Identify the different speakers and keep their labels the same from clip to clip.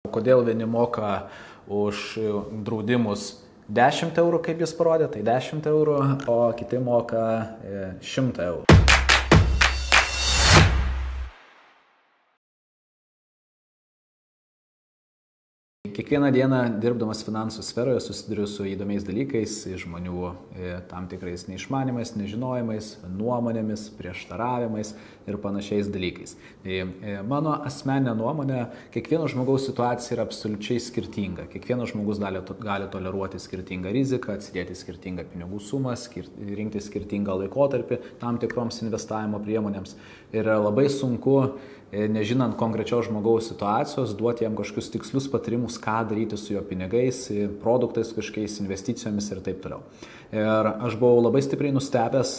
Speaker 1: Kodėl vieni moka už draudimus 10 eurų, kaip jis parodė, tai 10 eurų, o kiti moka 100 eurų. Kiekvieną dieną dirbdamas finansų sferoje susiduriu su įdomiais dalykais, žmonių tam tikrais neišmanimais, nežinojimais, nuomonėmis, prieštaravimais ir panašiais dalykais. Mano asmeninė nuomonė, kiekvieno žmogaus situacija yra absoliučiai skirtinga. Kiekvienas žmogus gali toleruoti skirtingą riziką, atsidėti skirtingą pinigų sumą, rinkti skirtingą laikotarpį tam tikroms investavimo priemonėms. Ir labai sunku, nežinant konkrečios žmogaus situacijos, duoti jam kažkokius tikslius patarimus, ką daryti su jo pinigais, produktais, kažkokiais investicijomis ir taip toliau. Ir aš buvau labai stipriai nustebęs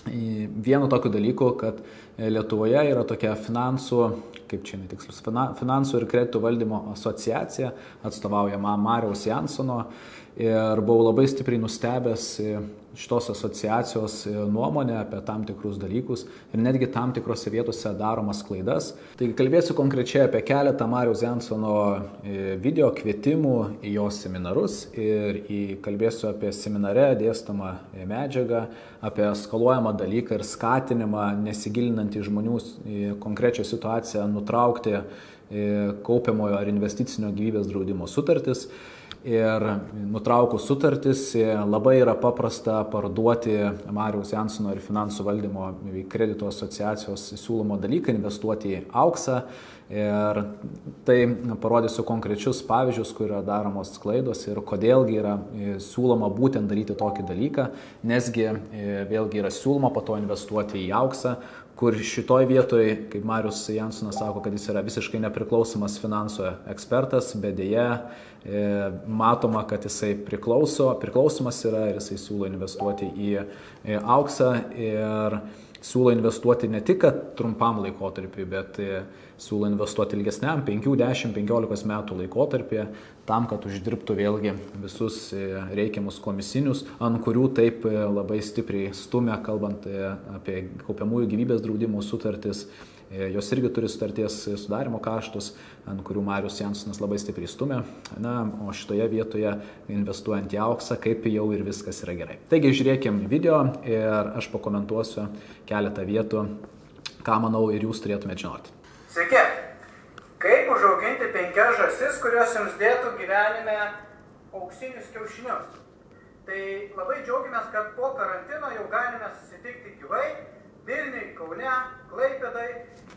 Speaker 1: vienu tokiu dalyku, kad Lietuvoje yra tokia finansų ir kreditų valdymo asociacija, atstovaujama Mariaus Jansono, ir buvau labai stipriai nustebęs šitos asociacijos nuomonę apie tam tikrus dalykus ir netgi tam tikrose vietose daromas klaidas. Taigi kalbėsiu konkrečiai apie keletą Mariaus Jansono video kvietimų į jo seminarus ir kalbėsiu apie seminare dėstomą medžiagą, apie eskaluojamą dalyką ir skatinimą, nesigilinant į žmonių konkrečią situaciją, nutraukti kaupiamojo ar investicinio gyvybės draudimo sutartis. Ir nutraukus sutartis labai yra paprasta parduoti Mariaus Jansono ir finansų valdymo kredito asociacijos siūlomo dalyką, investuoti į auksą. Ir tai parodysiu konkrečius pavyzdžius, kur yra daromos klaidos ir kodėlgi yra siūloma būtent daryti tokį dalyką, nesgi vėlgi yra siūloma po to investuoti į auksą, kur šitoj vietoj, kaip Marius Jansonas sako, kad jis yra visiškai nepriklausomas finansų ekspertas, bet dėja matoma, kad jisai priklausomas yra ir jisai siūlo investuoti į auksą ir siūlo investuoti ne tik trumpam laikotarpiui, bet siūlo investuoti ilgesniam 5, 10, 15 metų laikotarpį, tam, kad uždirbtų vėlgi visus reikiamus komisinius, ant kurių taip labai stipriai stumia, kalbant apie kaupiamųjų gyvybės draudimo sutartis. Jos irgi turi sutarties sudarimo kaštus, ant kurių Marius Jansonas labai stipriai stumia. O šitoje vietoje investuojant į auksą, kaip jau ir viskas yra gerai. Taigi žiūrėkim video ir aš pakomentuosiu keletą vietų, ką manau ir jūs turėtumėte žinoti.
Speaker 2: Sveiki! Kaip užauginti 5 žąsis, kurios jums dėtų gyvenime auksinius kiaušinius? Tai labai džiaugiamės, kad po karantino jau galime susitikti gyvai Vilniui, Kaune, Klaipėdai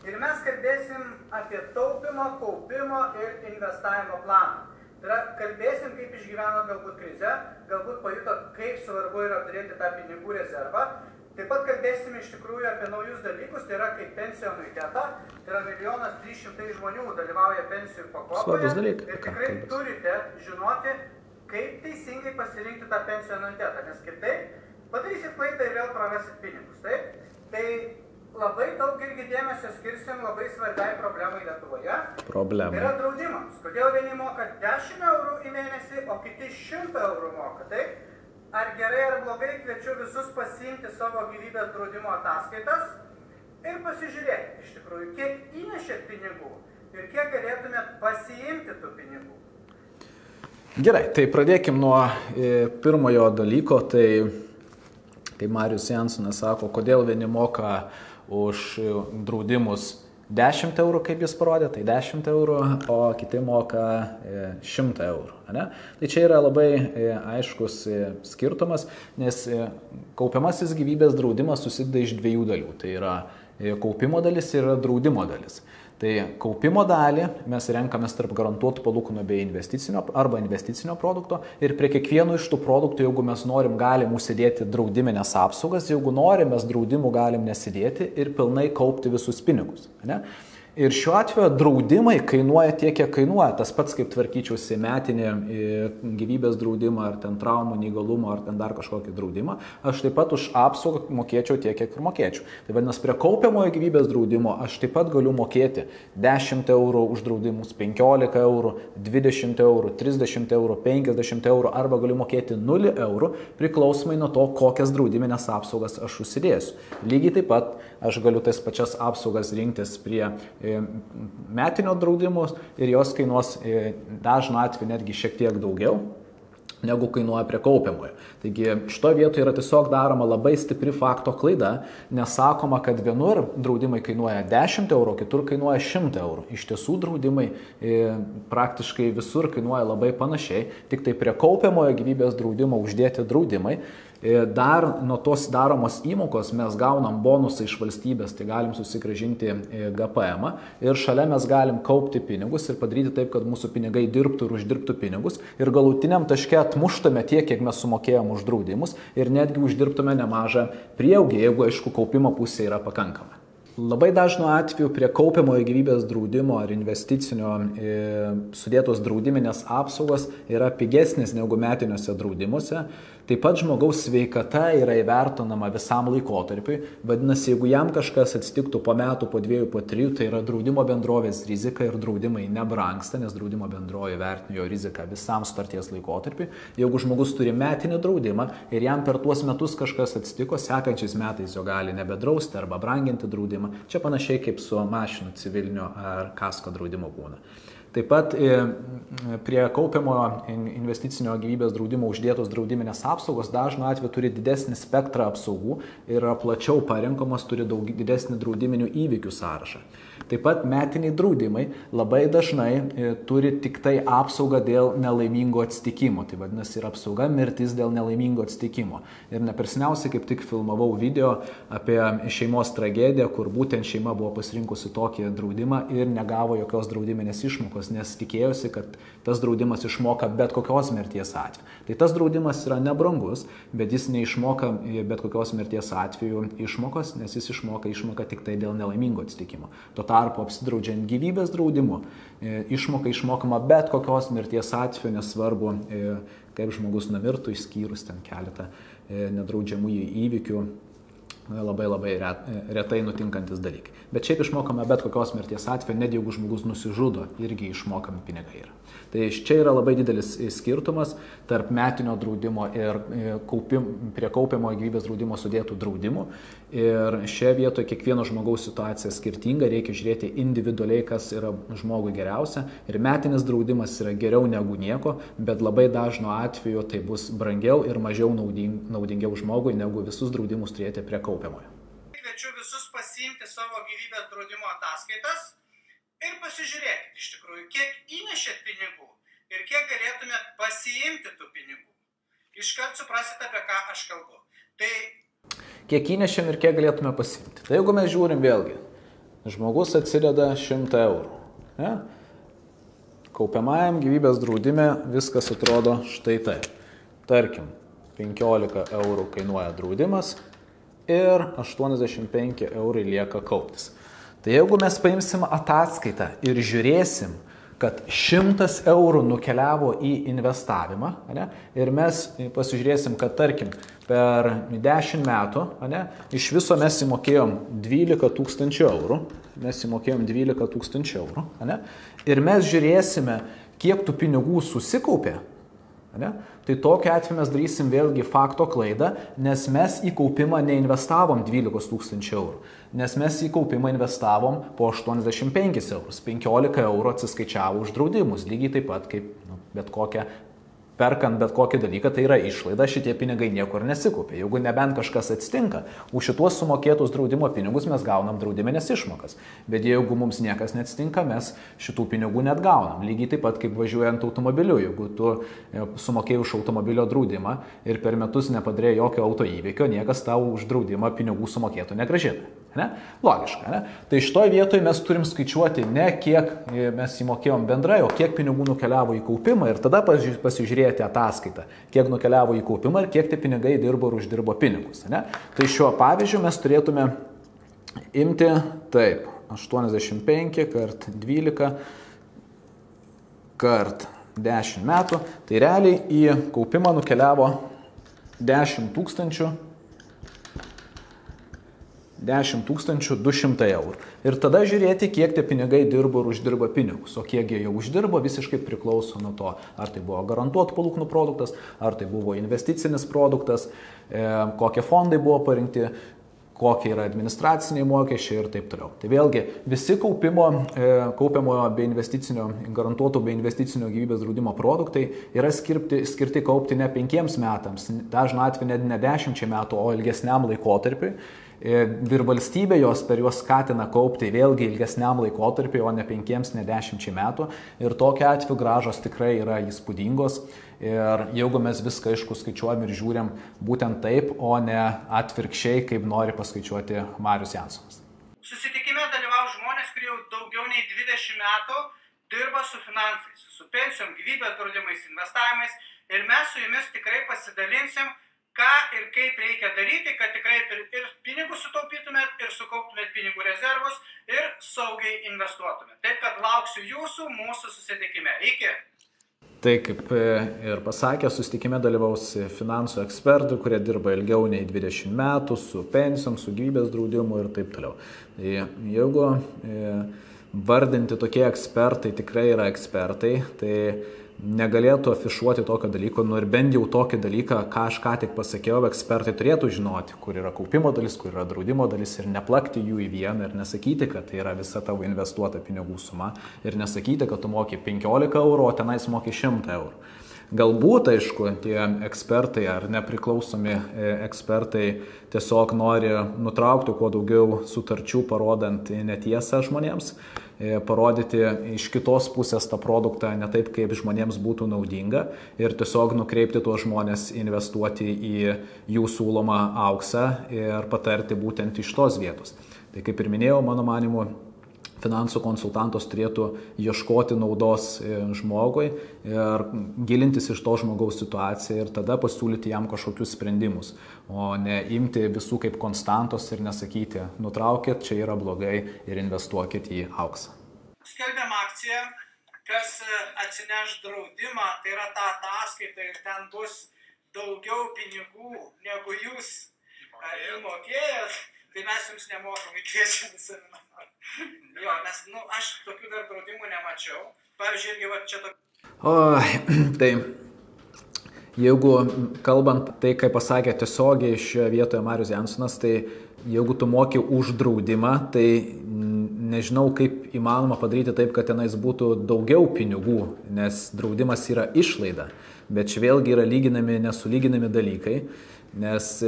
Speaker 2: ir mes kalbėsim apie taupimo, kaupimo ir investavimo planą. Tai yra, kalbėsim, kaip išgyveno galbūt krizę, galbūt pajutot, kaip svarbu yra turėti tą pinigų rezervą. Taip pat kalbėsim iš tikrųjų apie naujus dalykus, tai yra kaip pensijų anuitetą, tai yra 1 300 000 žmonių dalyvauja pensijų pakopoje ir tikrai turite žinoti, kaip teisingai pasirinkti tą pensijų anuitetą, nes kitaip padarysit klaidą ir vėl prarasit pinigus, taip? Tai labai daug irgi dėmesio skirsim labai svarbiai problemai Lietuvoje. Tai yra draudimams. Kodėl vieni moka 10 eurų į mėnesį, o kiti 100 eurų moka, taip? Ar gerai ar blogai, kviečiu visus pasiimti savo gyvybės draudimo ataskaitas ir pasižiūrėti iš tikrųjų, kiek įnešėt pinigų ir kiek galėtumėt pasiimti tų pinigų.
Speaker 1: Gerai, tai pradėkim nuo pirmojo dalyko, tai kaip Marius Jansonas sako, kodėl vieni moka už draudimus 10 eurų, kaip jis parodė, tai 10 eurų, o kiti moka 100 eurų. Ne? Tai čia yra labai aiškus skirtumas, nes kaupiamasis gyvybės draudimas susideda iš 2 dalių. Tai yra kaupimo dalis ir draudimo dalis. Tai kaupimo dalį mes renkamės tarp garantuotų palūkanų bei investicinio produkto ir prie kiekvieno iš tų produktų, jeigu mes norim, galim užsidėti draudiminės apsaugas, jeigu norim, mes draudimų galim nesidėti ir pilnai kaupti visus pinigus. Ne? Ir šiuo atveju draudimai kainuoja tiek, kiek kainuoja. Tas pats, kaip tvarkyčiausi metinį gyvybės draudimą, ar ten traumų, neįgalumo, ar ten dar kažkokį draudimą, aš taip pat už apsaugą mokėčiau tiek, kiek ir mokėčiau. Tai vadinasi, prie kaupiamojo gyvybės draudimo aš taip pat galiu mokėti 10 eurų už draudimus, 15 eurų, 20 eurų, 30 eurų, 50 eurų, arba galiu mokėti 0 eurų, priklausomai nuo to, kokias draudiminės apsaugas aš užsidėsiu. Lygiai taip pat aš galiu tas pačias apsaugas rinktis prie metinio draudimus ir jos kainuos dažnu atveju netgi šiek tiek daugiau negu kainuoja prie kaupiamojo. Taigi šitoje vietoje yra tiesiog daroma labai stipri fakto klaida, nesakoma, kad vienur draudimai kainuoja 10 eurų, kitur kainuoja 100 eurų. Iš tiesų draudimai praktiškai visur kainuoja labai panašiai, tik tai prie kaupiamojo gyvybės draudimo uždėti draudimai. Dar nuo tos daromos įmokos mes gaunam bonusą iš valstybės, tai galim susigrąžinti GPM ir šalia mes galim kaupti pinigus ir padaryti taip, kad mūsų pinigai dirbtų ir uždirbtų pinigus ir galutiniam taške atmuštume tiek, kiek mes sumokėjom už draudimus ir netgi uždirbtume nemažą prieaugį, jeigu aišku kaupimo pusė yra pakankama. Labai dažnu atveju prie kaupiamojo gyvybės draudimo ar investicinio sudėtos draudiminės apsaugos yra pigesnės negu metiniuose draudimuose. Taip pat žmogaus sveikata yra įvertinama visam laikotarpiui. Vadinasi, jeigu jam kažkas atsitiktų po metų, po 2, po 3, tai yra draudimo bendrovės rizika ir draudimai nebrangsta, nes draudimo bendrovė vertina jo riziką visam sutarties laikotarpiui. Jeigu žmogus turi metinį draudimą ir jam per tuos metus kažkas atsitiko, sekančiais metais jo gali nebedrausti arba branginti draudimą. Čia panašiai kaip su mašinų civilinio ar kasko draudimu būna. Taip pat prie kaupiamojo investicinio gyvybės draudimo uždėtos draudiminės apsaugos dažnu atveju turi didesnį spektrą apsaugų ir yra plačiau parenkamos, turi daug didesnį draudiminių įvykių sąrašą. Taip pat metiniai draudimai labai dažnai turi tik tai apsaugą dėl nelaimingo atsitikimo. Tai vadinasi, yra apsauga mirtis dėl nelaimingo atsitikimo. Ir neperseniausiai kaip tik filmavau video apie šeimos tragediją, kur būtent šeima buvo pasirinkusi tokį draudimą ir negavo jokios draudiminės išmokos, nes tikėjosi, kad tas draudimas išmoka bet kokios mirties atveju. Tai tas draudimas yra nebrangus, bet jis neišmoka bet kokios mirties atveju išmokos, nes jis išmoka tik tai dėl nelaimingo atsitikimo. Tuo tarpu apsidraudžiant gyvybės draudimu, išmoka išmokama bet kokios mirties atveju, nesvarbu, kaip žmogus numirtų, išskyrus ten keletą nedraudžiamų įvykių, labai retai nutinkantis dalykai. Bet šiaip išmokame bet kokios mirties atveju, net jeigu žmogus nusižudo, irgi išmokami pinigai yra. Tai čia yra labai didelis skirtumas tarp metinio draudimo ir prie kaupiamojo gyvybės draudimo sudėtų draudimų. Ir šioje vietoje kiekvieno žmogaus situacija skirtinga, reikia žiūrėti individualiai, kas yra žmogui geriausia. Ir metinis draudimas yra geriau negu nieko, bet labai dažnu atveju tai bus brangiau ir mažiau naudingiau žmogui, negu visus draudimus turėti prie kaupiamojo.
Speaker 2: Kviečiu visus pasiimti savo gyvybės draudimo ataskaitas ir pasižiūrėkite iš tikrųjų, kiek įnešėt pinigų ir kiek galėtumėt pasiimti tų pinigų. Iškart suprasite, apie ką aš kalbu. Tai
Speaker 1: kiek įnešėm ir kiek galėtume pasiimti. Tai jeigu mes žiūrim vėlgi, žmogus atsideda 100 eurų. Ne? Kaupiamajam gyvybės draudime viskas atrodo štai taip. Tarkim, 15 eurų kainuoja draudimas ir 85 eurai lieka kauptis. Tai jeigu mes paimsim ataskaitą ir žiūrėsim, kad 100 eurų nukeliavo į investavimą, ne, ir mes pasižiūrėsim, kad tarkim per 10 metų, ne, iš viso mes įmokėjom 12 000 eurų, ne, ir mes žiūrėsime, kiek tų pinigų susikaupė, ne, tai tokiu atveju mes darysim vėlgi fakto klaidą, nes mes į kaupimą neinvestavom 12 000 eurų, nes mes į kaupimą investavom po 85 eurus, 15 eurų atsiskaičiavo už draudimus, lygiai taip pat kaip perkant bet kokį dalyką, tai yra išlaida, šitie pinigai niekur nesikaupia. Jeigu nebent kažkas atsitinka, už šituos sumokėtus draudimo pinigus mes gaunam draudiminės išmokas. Bet jeigu mums niekas neatsitinka, mes šitų pinigų net gaunam. Lygiai taip pat kaip važiuojant automobiliu. Jeigu tu sumokėjai už automobilio draudimą ir per metus nepadarė jokio auto įvykio, niekas tau už draudimą pinigų sumokėtų negrąžina. Ne? Logiška. Ne? Tai šitoje vietoje mes turim skaičiuoti ne kiek mes įmokėjom bendrai, o kiek pinigų nukeliavo į kaupimą ir tada pasižiūrėti ataskaitą, kiek nukeliavo į kaupimą ir kiek tie pinigai dirbo ir uždirbo pinigus. Ne? Tai šiuo pavyzdžiu mes turėtume imti taip, 85 kart 12 kart 10 metų, tai realiai į kaupimą nukeliavo 10 200 eurų. Ir tada žiūrėti, kiek tie pinigai dirbo ir uždirba pinigus. O kiek jie jau uždirbo, visiškai priklauso nuo to, ar tai buvo garantuotų palūkanų produktas, ar tai buvo investicinis produktas, kokie fondai buvo parinkti, kokie yra administraciniai mokesčiai ir taip toliau. Tai vėlgi visi kaupiamojo bei investicinio, garantuoto bei investicinio gyvybės draudimo produktai yra skirti kaupti ne 5 metams, dažnu atveju ne 10 metų, o ilgesniam laikotarpiui. Ir valstybė per juos skatina kaupti vėlgi ilgesniam laikotarpiui, o ne 5, ne 10 metų. Ir tokia atveju gražos tikrai yra įspūdingos. Ir jeigu mes viską aišku skaičiuojam ir žiūrim būtent taip, o ne atvirkščiai, kaip nori paskaičiuoti Marius Jansonas.
Speaker 2: Susitikime dalyvavo žmonės, kurie jau daugiau nei 20 metų dirba su finansais, su pensijom, gyvybės draudimais, investavimais. Ir mes su jumis tikrai pasidalinsim, ką ir kaip reikia daryti, kad tikrai ir pinigus sutaupytumėt, ir sukauptumėt pinigų rezervus, ir saugiai investuotumėt. Taip, kad lauksiu jūsų mūsų susitikime. Iki!
Speaker 1: Tai kaip ir pasakė, susitikime dalyvaus finansų ekspertų, kurie dirba ilgiau nei 20 metų, su pensijom, su gyvybės draudimu ir taip toliau. Tai jeigu vardinti tokie ekspertai tikrai yra ekspertai, tai negalėtų afišuoti tokio dalyko, ir bent jau tokį dalyką, ką aš ką tik pasakiau, ekspertai turėtų žinoti, kur yra kaupimo dalis, kur yra draudimo dalis ir neplakti jų į vieną ir nesakyti, kad tai yra visa tavo investuota pinigų suma ir nesakyti, kad tu moki 15 eurų, o tenais moki 100 eurų. Galbūt, aišku, tie ekspertai ar nepriklausomi ekspertai tiesiog nori nutraukti kuo daugiau sutarčių, parodant netiesą žmonėms, parodyti iš kitos pusės tą produktą ne taip, kaip žmonėms būtų naudinga ir tiesiog nukreipti tuos žmonės investuoti į jų siūlomą auksą ir patarti būtent iš tos vietos. Tai kaip ir minėjau, mano manimu, finansų konsultantas turėtų ieškoti naudos žmogui ir gilintis iš to žmogaus situaciją ir tada pasiūlyti jam kažkokius sprendimus, o ne imti visų kaip konstantos ir nesakyti, nutraukit, čia yra blogai ir investuokit į auksą.
Speaker 2: Skelbiam akciją, kas atsineš draudimą, tai yra ta ataskaita ir ten bus daugiau pinigų, negu jūs įmokėjot. Tai mes jums nemokamai kviečiam seminarą. Jo, nes, aš tokių dar draudimų nemačiau. Pavyzdžiui, irgi va čia tokių.
Speaker 1: Tai jeigu kalbant tai, kaip pasakė tiesiogiai šioje vietoje Marius Jansonas, tai jeigu tu moki už draudimą, tai nežinau, kaip įmanoma padaryti taip, kad tenais būtų daugiau pinigų, nes draudimas yra išlaida. Bet čia vėlgi yra nesulyginami dalykai. Nes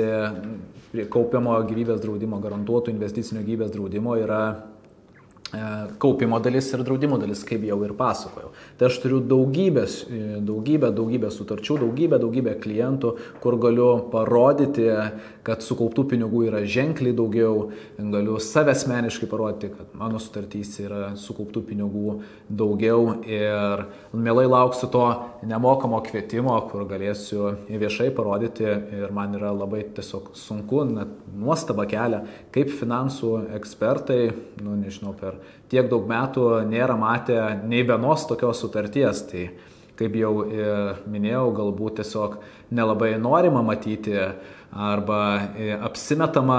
Speaker 1: kaupiamo gyvybės draudimo, garantuotų investicinio gyvybės draudimo yra kaupimo dalis ir draudimo dalis, kaip jau ir pasakojau. Tai aš turiu daugybę sutarčių, daugybę klientų, kur galiu parodyti, kad sukauptų pinigų yra ženkliai daugiau, galiu save asmeniškai parodyti, kad mano sutartys yra sukauptų pinigų daugiau ir mielai lauksiu to nemokamo kvietimo, kur galėsiu viešai parodyti ir man yra labai tiesiog sunku, net nuostaba kelia, kaip finansų ekspertai, nežinau, per tiek daug metų nėra matę nei vienos tokios sutarties. Tai, kaip jau minėjau, galbūt tiesiog nelabai norima matyti arba apsimetama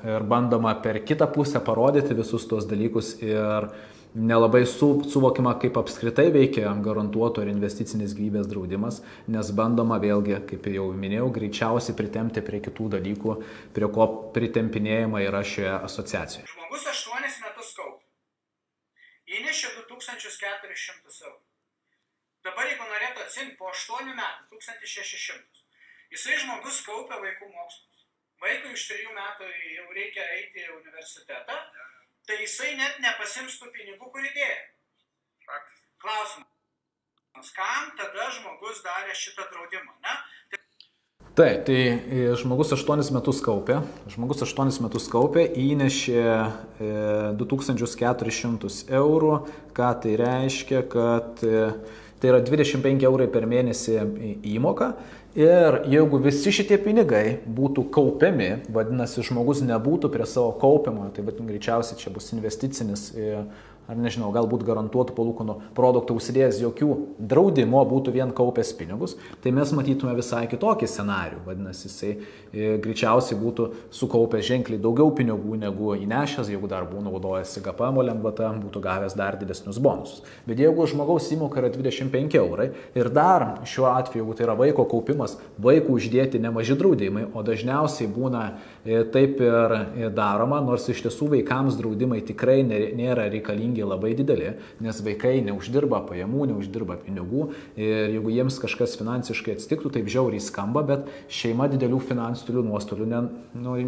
Speaker 1: ir bandoma per kitą pusę parodyti visus tos dalykus ir nelabai suvokiama, kaip apskritai veikia garantuoto ir investicinis gyvybės draudimas, nes bandoma vėlgi, kaip jau minėjau, greičiausiai pritempti prie kitų dalykų, prie ko pritempinėjama yra šioje asociacijoje.
Speaker 2: Žmogus 8 metus kaupia. Įnešė 2400 eurų. Dabar, jeigu norėtų atsimti po 8 metų 1600, jisai žmogus kaupia vaikų mokslus. Vaikui iš 3 metų jau reikia eiti į universitetą, tai jisai net nepasims tų pinigų, kur įdėjo. Klausimas, kam tada žmogus darė šitą draudimą, ne?
Speaker 1: Taip, tai žmogus 8 metus kaupė, įnešė 2400 eurų, ką tai reiškia, kad tai yra 25 eurai per mėnesį įmoka ir jeigu visi šitie pinigai būtų kaupiami, vadinasi, žmogus nebūtų prie savo kaupimo, tai greičiausiai čia bus investicinis ar nežinau, galbūt garantuotų palūkanų produktų užsidėjęs jokių draudimo, būtų vien kaupęs pinigus, tai mes matytume visai kitokį scenarių. Vadinasi, jisai greičiausiai būtų sukaupęs ženkliai daugiau pinigų negu įnešęs, jeigu dar būtų naudojęs GPM lengvata, būtų gavęs dar didesnius bonusus. Bet jeigu žmogaus įmoka yra 25 eurai ir dar šiuo atveju, jeigu tai yra vaiko kaupimas, vaikų uždėti nemaži draudimai, o dažniausiai būna taip ir daroma, nors iš tiesų vaikams draudimai tikrai nėra reikalingi labai dideli, nes vaikai neuždirba pajamų, neuždirba pinigų ir jeigu jiems kažkas finansiškai atsitiktų, taip žiauriai skamba, bet šeima didelių finansinių nuostolių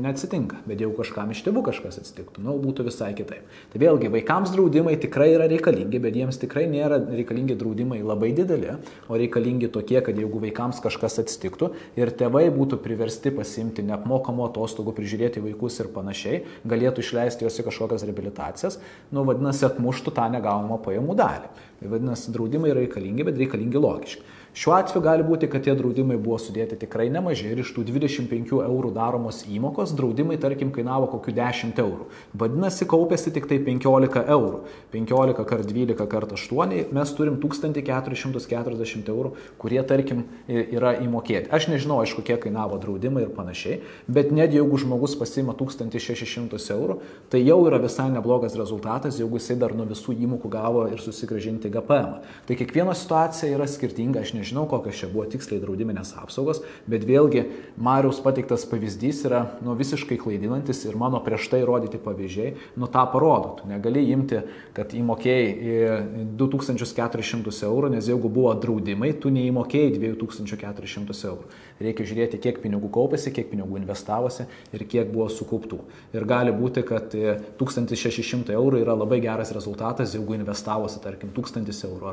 Speaker 1: neatsitinka. Bet jeigu kažkam iš tėvų kažkas atsitiktų, būtų visai kitaip. Tai vėlgi, vaikams draudimai tikrai yra reikalingi, bet jiems tikrai nėra reikalingi draudimai labai dideli, o reikalingi tokie, kad jeigu vaikams kažkas atsitiktų ir tėvai būtų priversti pasiimti neapmokamų atostogų, prižiūrėti vaikus ir panašiai, galėtų išleisti juos į kažkokias reabilitacijas, vadinasi, atmuštų tą negaunamą pajamų dalį. Tai vadinasi, draudimai yra reikalingi, bet reikalingi logiški. Šiuo atveju gali būti, kad tie draudimai buvo sudėti tikrai nemažai ir iš tų 25 eurų daromos įmokos draudimai, tarkim, kainavo kokių 10 eurų. Vadinasi, kaupėsi tik tai 15 eurų. 15 kart 12 kart 8, mes turim 1440 eurų, kurie, tarkim, yra įmokėti. Aš nežinau, aišku, kiek kainavo draudimai ir panašiai, bet net jeigu žmogus pasiima 1600 eurų, tai jau yra visai neblogas rezultatas, jeigu jisai dar nuo visų įmokų gavo ir susigrąžinti GPM. Tai kiekviena situacija yra skirtinga, aš nežinau, kokios čia buvo tiksliai draudiminės apsaugos, bet vėlgi Mariaus pateiktas pavyzdys yra visiškai klaidinantis ir mano prieš tai rodyti pavyzdžiai, tą parodo. Tu negali imti, kad įmokėjai 2400 eurų, nes jeigu buvo draudimai, tu neįmokėjai 2400 eurų. Reikia žiūrėti, kiek pinigų kaupėsi, kiek pinigų investavosi ir kiek buvo sukauptų. Ir gali būti, kad 1600 eurų yra labai geras rezultatas, jeigu investavosi, tarkim, 1000 eurų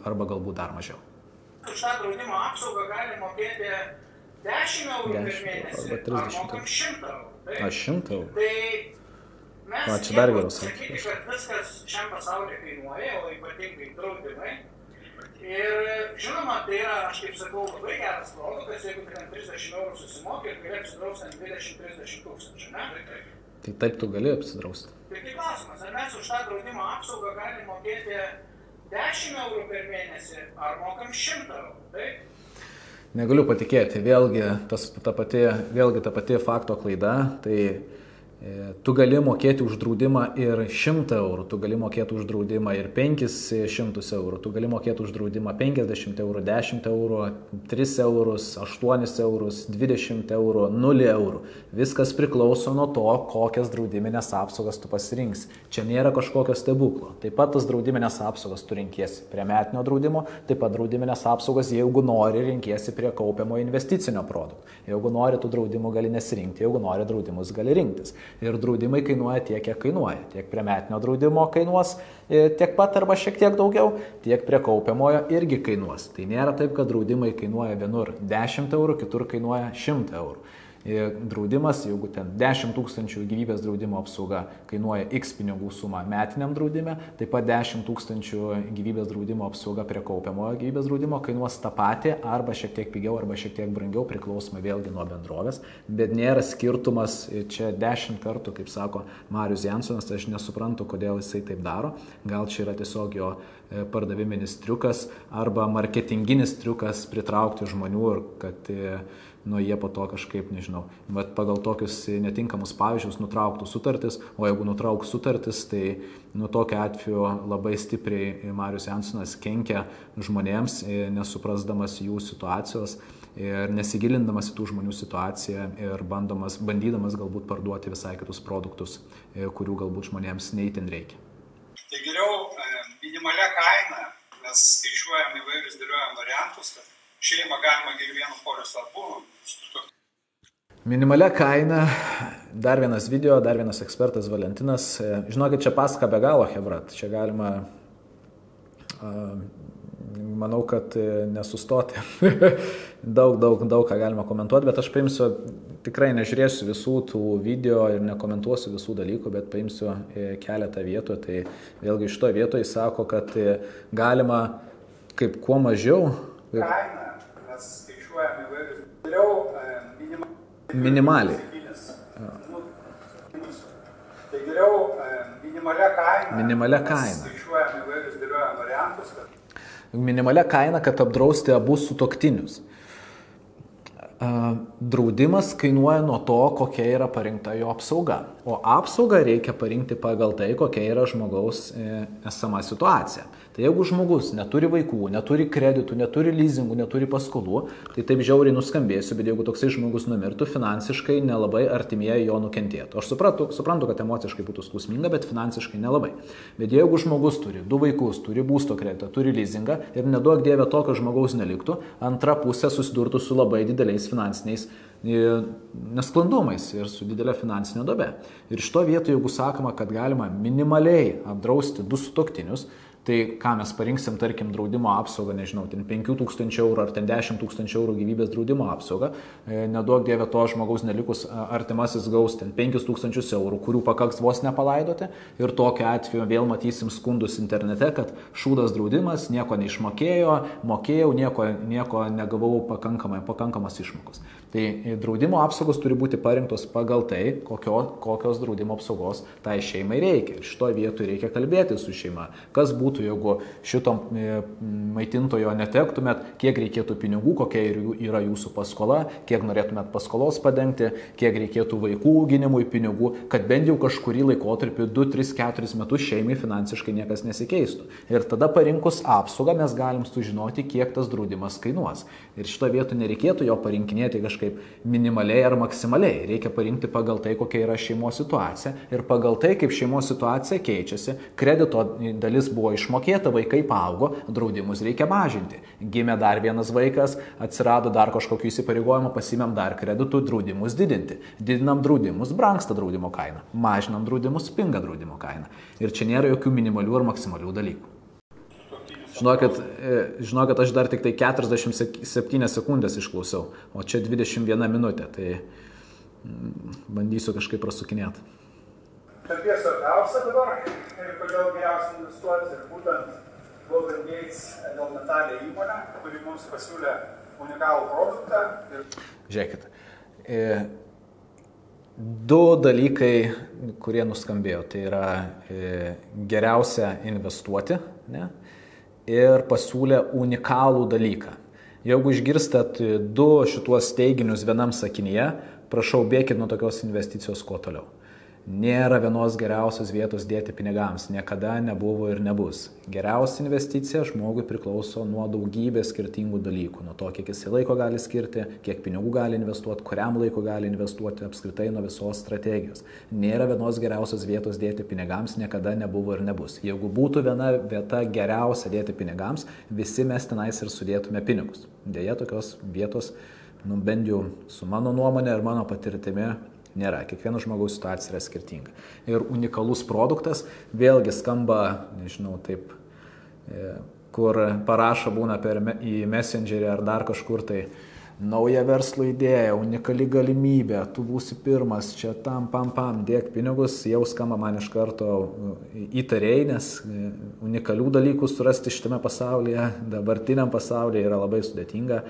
Speaker 1: arba galbūt dar mažiau.
Speaker 2: Už tą draudimo apsaugą gali mokėti 10 eurų per mėnesį, ar mokam 100 eurų.
Speaker 1: Aš 100 eurų.
Speaker 2: Tai mes
Speaker 1: sakyti,
Speaker 2: kad viskas šiam pasaulyje kainuoja, o ypatingai draudimai. Ir žinoma, tai yra, aš kaip sakau, labai geras produktas, jeigu ten 30 eurų susimokė ir gali apsidrausti ant 20-30 tūkstančių, ne?
Speaker 1: Tai taip tu gali apsidrausti.
Speaker 2: Tai klausimas, ar mes už tą draudimo apsaugą galime mokėti 10 eurų per mėnesį, ar mokam 100 eurų, taip?
Speaker 1: Negaliu patikėti, vėlgi ta pati fakto klaida, tai tu gali mokėti už draudimą ir 100 eurų, tu gali mokėti už draudimą ir 500 eurų, tu gali mokėti už draudimą 50 eurų, 10 eurų, 3 eurus, 8 eurus, 20 eurų, 0 eurų. Viskas priklauso nuo to, kokias draudiminės apsaugas tu pasirinksi. Čia nėra kažkokio stebuklo. Taip pat tas draudiminės apsaugas tu renkiesi prie metinio draudimo, taip pat draudiminės apsaugas, jeigu nori, renkiesi prie kaupiamo investicinio produkto. Jeigu nori, tų draudimų gali nesirinkti, jeigu nori, draudimus gali rinktis. Ir draudimai kainuoja tiek, kiek kainuoja. Tiek prie metinio draudimo kainuos tiek pat arba šiek tiek daugiau, tiek prie kaupiamojo irgi kainuos. Tai nėra taip, kad draudimai kainuoja vienur 10 eurų, kitur kainuoja 100 eurų. Draudimas, jeigu ten 10 000 gyvybės draudimo apsauga kainuoja X pinigų sumą metiniam draudime, taip pat 10 000 gyvybės draudimo apsauga prie kaupiamojo gyvybės draudimo kainuos tą patį arba šiek tiek pigiau, arba šiek tiek brangiau, priklausomai vėlgi nuo bendrovės, bet nėra skirtumas čia 10 kartų, kaip sako Marius Jansonas, tai aš nesuprantu, kodėl jisai taip daro. Gal čia yra tiesiog jo pardaviminis triukas arba marketinginis triukas pritraukti žmonių ir kad jie po to kažkaip, nežinau, bet pagal tokius netinkamus pavyzdžius nutrauktų sutartis, o jeigu nutrauks sutartis, tai tokiu atveju labai stipriai Marius Jansonas kenkia žmonėms, nesuprasdamas jų situacijos ir nesigilindamas į tų žmonių situaciją ir bandydamas galbūt parduoti visai kitus produktus, kurių galbūt žmonėms neįtin reikia.
Speaker 3: Tai geriau minimalia kaina, mes skaičiuojam įvairius dėliojam variantus, kad šeimą galima kiekvienu poros abu.
Speaker 1: Minimalia kaina, dar vienas video, dar vienas ekspertas Valentinas. Žinokit, čia pasaka be galo, hebrat. Čia galima, manau, kad nesustoti. daug ką galima komentuoti, bet aš paimsiu, tikrai nežiūrėsiu visų tų video ir nekomentuosiu visų dalykų, bet paimsiu keletą vietų. Tai vėlgi iš to vietoje sako, kad galima kaip kuo mažiau.
Speaker 3: Kaina, mes skaičiuojame įvairius. Geriau
Speaker 1: minimaliai.
Speaker 3: Tai geriau
Speaker 1: Minimalia kaina.
Speaker 3: Skaičiuojame įvairius dėliojame variantus.
Speaker 1: Minimalia kaina, kad apdrausti abu sutuoktinius. Draudimas kainuoja nuo to, kokia yra parinkta jo apsauga. O apsaugą reikia parinkti pagal tai, kokia yra žmogaus esama situacija. Tai jeigu žmogus neturi vaikų, neturi kreditų, neturi leasingų, neturi paskolų, tai taip žiauriai nuskambėsiu, bet jeigu toksai žmogus numirtų, finansiškai nelabai artimieji jo nukentėtų. Aš suprantu, kad emociškai būtų skausminga, bet finansiškai nelabai. Bet jeigu žmogus turi 2 vaikus, turi būsto kreditą, turi leasingą ir neduok dieve tokio žmogaus neliktų, antra pusė susidurtų su labai dideliais finansiniais nesklandumais ir su didelė finansinė duobe. Ir šito vietoje, jeigu sakoma, kad galima minimaliai apdrausti 2 sutuoktinius, tai ką mes parinksim, tarkim, draudimo apsaugą, nežinau, ten 5 000 eurų ar ten 10 000 eurų gyvybės draudimo apsaugą, neduok dieve to žmogaus nelikus artimasis gaus ten 5 000 eurų, kurių pakaks vos nepalaidoti ir tokiu atveju vėl matysim skundus internete, kad šūdas draudimas, nieko neišmokėjo, mokėjau, nieko negavau pakankamas išmokos. Tai draudimo apsaugos turi būti parinktos pagal tai, kokios draudimo apsaugos tai šeimai reikia. Ir šitoje vietoje reikia kalbėti su šeima. Kas būtų, jeigu šito maitintojo netektumėt, kiek reikėtų pinigų, kokia yra jūsų paskola, kiek norėtumėt paskolos padengti, kiek reikėtų vaikų auginimui pinigų, kad bent jau kažkurį laikotarpį 2, 3, 4 metus šeimai finansiškai niekas nesikeistų. Ir tada parinkus apsaugą mes galim sužinoti, kiek tas draudimas kainuos. Ir šitoje vietoje nereikėtų jo parinkinėti kažkaip minimaliai ar maksimaliai. Reikia parinkti pagal tai, kokia yra šeimos situacija ir pagal tai, kaip šeimos situacija keičiasi, kredito dalis buvo išmokėta, vaikai paaugo, draudimus reikia mažinti. Gimė dar vienas vaikas, atsirado dar kažkokių įsipareigojimų, pasimėm dar kreditų, draudimus didinti. Didinam draudimus, brangsta draudimo kaina. Mažinam draudimus, pinga draudimo kaina. Ir čia nėra jokių minimalių ar maksimalių dalykų. Žinokit, aš dar tik tai 47 sekundės išklausiau, o čia 21 minutė, tai bandysiu kažkaip prasukinėti.
Speaker 3: Apie svarbiausia dabar ir kodėl geriausia investuoti ir būtent Golden Gates Elmetalė įmonė, kuri mums pasiūlė unikalų produktą.
Speaker 1: Žiūrėkit, 2 dalykai, kurie nuskambėjo, tai yra geriausia investuoti, ne? Ir pasiūlė unikalų dalyką. Jeigu išgirstat 2 šituos teiginius vienam sakinyje, prašau bėkit nuo tokios investicijos kuo toliau. Nėra vienos geriausios vietos dėti pinigams, niekada nebuvo ir nebus. Geriausia investicija žmogui priklauso nuo daugybės skirtingų dalykų, nuo to, kiek jis laiko gali skirti, kiek pinigų gali investuoti, kuriam laiko gali investuoti, apskritai nuo visos strategijos. Nėra vienos geriausios vietos dėti pinigams, niekada nebuvo ir nebus. Jeigu būtų viena vieta geriausia dėti pinigams, visi mes tenais ir sudėtume pinigus. Deja, tokios vietos, bent jau su mano nuomonė ir mano patirtimi, nėra. Kiekvieno žmogaus situacija yra skirtinga. Ir unikalus produktas vėlgi skamba, nežinau, taip, kur parašo būna į Messengerį ar dar kažkur tai nauja verslo idėja, unikali galimybė, tu būsi pirmas, čia tam, pam, dėk pinigus, jau skamba man iš karto įtariai, nes unikalių dalykų surasti šitame pasaulyje, dabartiniam pasaulyje yra labai sudėtinga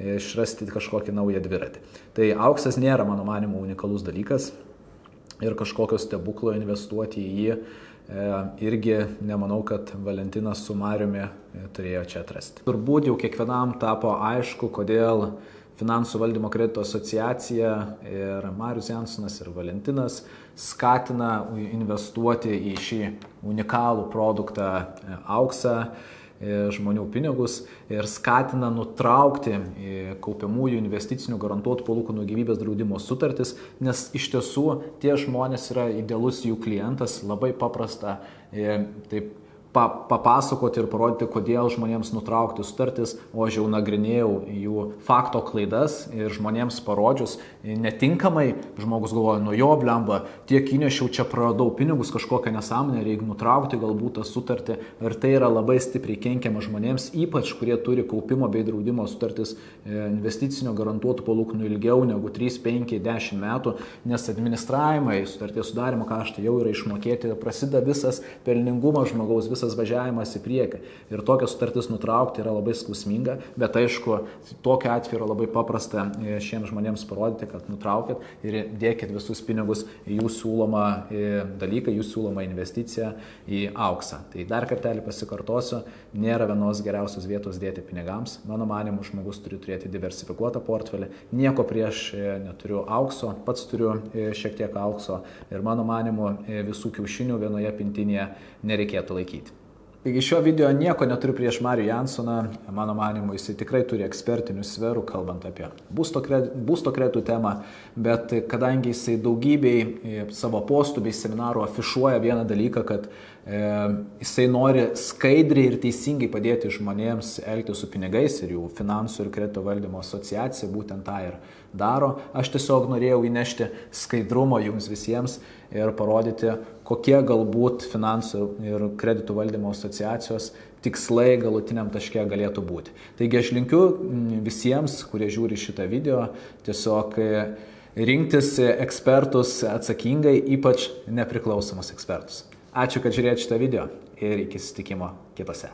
Speaker 1: išrasti kažkokį naują dviratį. Tai auksas nėra, mano manimu, unikalus dalykas ir kažkokio stebuklo investuoti į jį irgi nemanau, kad Valentinas su Mariumi turėjo čia atrasti. Turbūt jau kiekvienam tapo aišku, kodėl Finansų valdymo kredito asociacija ir Marius Jansonas ir Valentinas skatina investuoti į šį unikalų produktą auksą, žmonių pinigus ir skatina nutraukti kaupiamųjų investicinių garantuotų palūkanų gyvybės draudimo sutartis, nes iš tiesų tie žmonės yra idealus jų klientas, labai paprasta taip papasakoti ir parodyti, kodėl žmonėms nutraukti sutartis, o aš jau nagrinėjau jų fakto klaidas ir žmonėms parodžius netinkamai, žmogus galvoja, nu jo blemba, tiek įnešiau, čia praradau pinigus, kažkokią nesąmonę, reikia nutraukti galbūt tą sutartį ir tai yra labai stipriai kenkiama žmonėms, ypač kurie turi kaupimo bei draudimo sutartis investicinio garantuotų palūkanų ilgiau negu 3, 5, 10 metų, nes administravimai, sutarties sudarimo kaštai jau yra išmokėti, prasideda visas pelningumas žmogaus, visas važiavimas į priekį. Ir tokią sutartis nutraukti yra labai skausminga, bet aišku, tokiu atveju yra labai paprasta šiems žmonėms parodyti, kad nutraukit ir dėkit visus pinigus į jų siūlomą dalyką, jų siūlomą investiciją į auksą. Tai dar kartelį pasikartosiu, nėra vienos geriausios vietos dėti pinigams. Mano manimu, žmogus turi turėti diversifikuotą portfelį. Nieko prieš neturiu aukso, pats turiu šiek tiek aukso ir mano manimu visų kiaušinių vienoje pintinėje nereikėtų laikyti. Taigi šio video nieko neturiu prieš Marių Jansoną, mano manimu, jis tikrai turi ekspertinių sferų, kalbant apie būsto kreditų temą, bet kadangi jisai daugybei savo postų bei seminarų afišuoja vieną dalyką, kad jisai nori skaidriai ir teisingai padėti žmonėms elgtis su pinigais ir jų finansų ir kredito valdymo asociacija būtent tą ir daro, aš tiesiog norėjau įnešti skaidrumo jums visiems ir parodyti, kokie galbūt finansų ir kreditų valdymo asociacijos tikslai galutiniam taške galėtų būti. Taigi aš linkiu visiems, kurie žiūri šitą video, tiesiog rinktis ekspertus atsakingai, ypač nepriklausomus ekspertus. Ačiū, kad žiūrėjote šitą video ir iki susitikimo kitose.